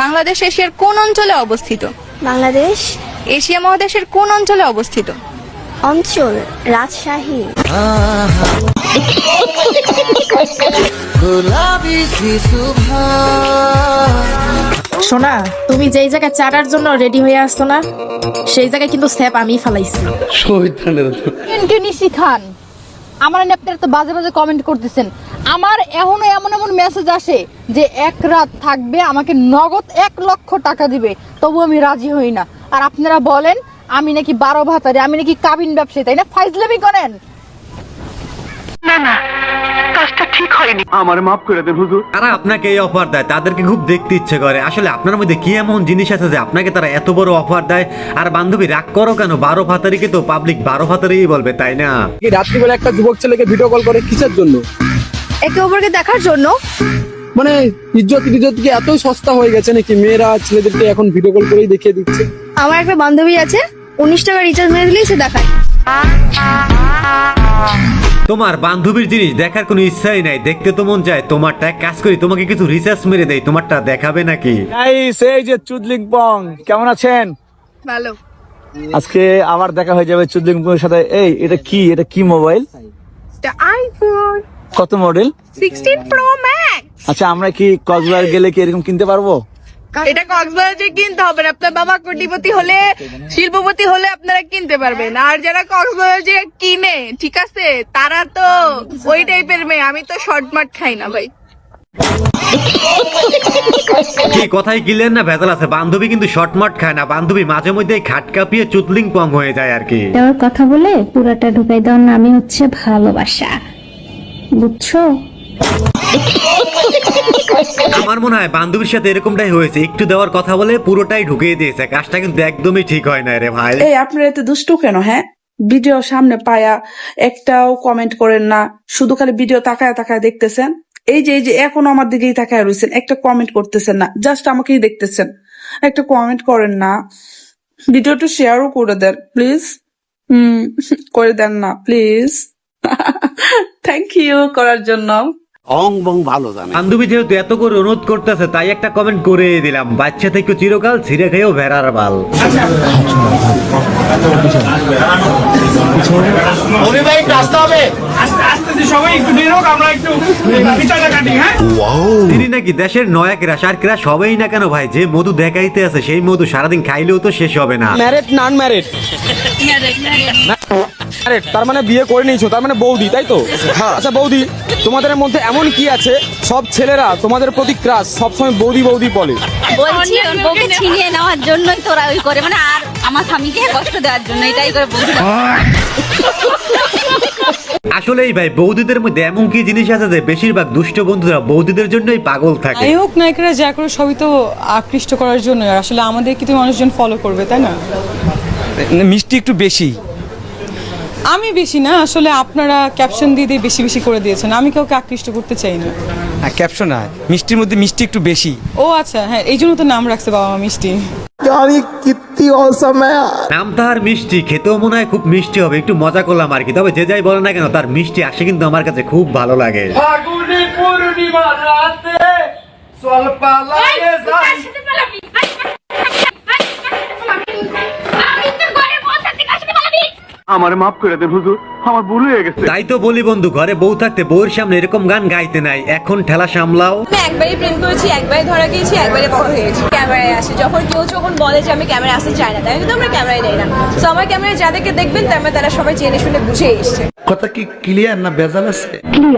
বাংলাদেশ এশিয়ার কোন অঞ্চলে অবস্থিত? বাংলাদেশ এশিয়া মহাদেশের কোন অঞ্চলে অবস্থিত? অঞ্চল রাজশাহী। সোনা, তুমি যেই জায়গায় চাটার জন্য রেডি হয়ে আসছো না, সেই জায়গায় কিন্তু স্যাপ আমি ফালাইছি। শিখান আমার আপনারা তো বাজে বাজে কমেন্ট করতেছেন। আমার এখনো এমন এমন মেসেজ আসে যে এক রাত থাকবে, আমাকে নগদ 1 লক্ষ টাকা দিবে, তবু আমি রাজি হই না। আর আপনারা বলেন আমি নাকি 12 ভাতারে, আমি নাকি কাবিন ব্যবসায়ী, তাই না? ফাইজলামি করেন। না না, কাজটা ঠিক হয়নি, আমার মাফ করে দেন হুজুর। তারা আপনাকে এই অফার দেয়, তাদেরকে খুব দেখতে ইচ্ছে করে। আসলে আপনার মধ্যে কি এমন জিনিস আছে যে আপনাকে তারা এত বড় অফার দেয়? আর বান্ধবী রাগ করো কেন? 12 ভাতারিকে তো পাবলিক 12 ভাতারিই বলবে, তাই না? রাত্রিবেলা একটা যুবক ছেলেকে ভিডিও কল করে কিসের জন্য? একে অপরকে দেখার জন্য। মানে ইজ্জত কি এতই সস্তা হয়ে গেছে নাকি মেয়েরা ছেলেদেরকে এখন ভিডিও কল করেই দেখিয়ে দিচ্ছে? আমার একটা বান্ধবী আছে, 19 টাকা রিচার্জ মেরে দিলেই সে দেখায়। তোমার বান্ধবীর জিনিস দেখার কোনো ইচ্ছাই নাই, দেখতে তো মন চায়। তোমারটা এক কাজ করি, তোমাকে কিছু রিসার্চ মেরে দেই, তোমারটা দেখাবে নাকি? এই যে চুদলিং পং, কেমন আছেন? ভালো। আজকে আবার দেখা হয়ে যাবে চুদলিং পং এর সাথে। এই এটা কি মোবাইল? এটা আইফোন কত মডেল? 16 pro max. আচ্ছা, আমরা কি কক্সবাজার গেলে কি এরকম কিনতে পারবো? এটা কক্সবাজারে কিনতে হবে না, আপনার বাবা কোটিপতি হলে, শিল্পপতি হলে আপনারা কিনতে পারবেন। আর যারা কক্সবাজারে কিনে, ঠিক আছে, তারা তো ওই টাইপের মেয়ে। আমি তো শর্টমাট খাই না ভাই। কি কথাই কিলেন না ভেজাল আছে? বান্ধবী কিন্তু শর্টমাট খায় না, বান্ধবী মাঝে মধ্যে খাট কাঁপিয়ে চুতলিং পং হয়ে যায় আর কি। দেওয়ার কথা বলে পুরাটা ঢুকাই দেওয়ার নামই হচ্ছে ভালোবাসা, বুঝছো? আমার মনে হয় বান্ধবীর সাথে এরকমটাই হয়েছে, একটু দেওয়ার কথা বলে পুরোটাই ঢুকিয়ে দিয়েছে। কাজটা কিন্তু একদমই ঠিক হয় না রে ভাই। এই আপনারা এত দুষ্টু কেন? হ্যাঁ, ভিডিও সামনে পায়া একটাও কমেন্ট করেন না, শুধু খালি ভিডিও তাকায় তাকায় দেখতেছেন। এই যে এখনো আমার দিকেই তাকায় রয়েছেন, একটা কমেন্ট করতেছেন না, জাস্ট আমাকেই দেখতেছেন, একটা কমেন্ট করেন না, ভিডিওটা শেয়ারও করে দেন প্লিজ। করে দেন না প্লিজ। থ্যাংক ইউ করার জন্য। বান্ধবী যেহেতু এত করে অনুরোধ করতেছে, তাই একটা কমেন্ট করে দিলাম। বাচ্চা থেকে চিরকাল ছিঁড়ে খেয়েও ভেড়ার বাল। তিনি নাকি দেশের নয়া ক্রাশ, আর ক্রাশ হবেই না কেন ভাই? যে মধু দেখাইতে আছে সেই মধু সারাদিন খাইলেও তো শেষ হবে না। ম্যারেড নন ম্যারেড? তার মানে বিয়ে করে নিয়েছো, তার মানে বৌদি, তাই তো? আচ্ছা বৌদি, তোমাদের মধ্যে এমন কি আছে সব ছেলেরা তোমাদের প্রতি ক্রাশ, সবসময় বৌদি বৌদি বলে? বলছি ওর বউকে ছিনিয়ে নেওয়ার জন্যই তোরা ওই করে, মানে আর আমার স্বামীকে কষ্ট দেওয়ার জন্য, এটাই করে বলছি। আসলেই ভাই, বৌদিদের মধ্যে এমন কি জিনিস আছে যে বেশিরভাগ দুষ্ট বন্ধুরা বৌদিদের জন্যই পাগল থাকে। নায়ক নায়িকারা যা করে সবই তো আকৃষ্ট করার জন্য। আসলে আমাদের কি তো মানুষজন ফলো করবে, তাই না? মিষ্টি একটু বেশি। আমি বেশি না, আসলে আপনারা ক্যাপশন দিয়ে দিয়ে বেশি বেশি করে দিয়েছেন, আমি কাউকে আকৃষ্ট করতে চাই না। ক্যাপশন না, মিষ্টির মধ্যে মিষ্টি একটু বেশি। ও আচ্ছা, হ্যাঁ, এই জন্য তো নাম রাখছে বাবা মা মিষ্টি। নাম তার মিষ্টি, খেতেও মনে হয় খুব মিষ্টি হবে। একটু মজা করলাম আর কি। তবে যে যাই বলে না কেন, তার মিষ্টি আসে কিন্তু আমার কাছে খুব ভালো লাগে। আমার মাফ করে দেন হুজুর, আমার ভুল হয়ে গেছে। তাই তো বলি বন্ধু, ঘরে বউ থাকতে বউর সামনে এরকম গান গাইতে নাই। এখন ঠেলা সামলাও। আমি একবারই প্রেম করেছি, একবারই ধরা গিয়েছি, একবারই বড় হয়ে গেছি। ক্যামেরায় আসে যখন কেউ যখন বলে যে আমি ক্যামেরায় আসতে চাই না, তাই কিন্তু আমরা ক্যামেরায় দেই না। তো আমার ক্যামেরায় যাদেরকে দেখবেন তারা সবাই জেনে শুনে বুঝে এসছে। কথা কি ক্লিয়ার না ভেজাল আছে?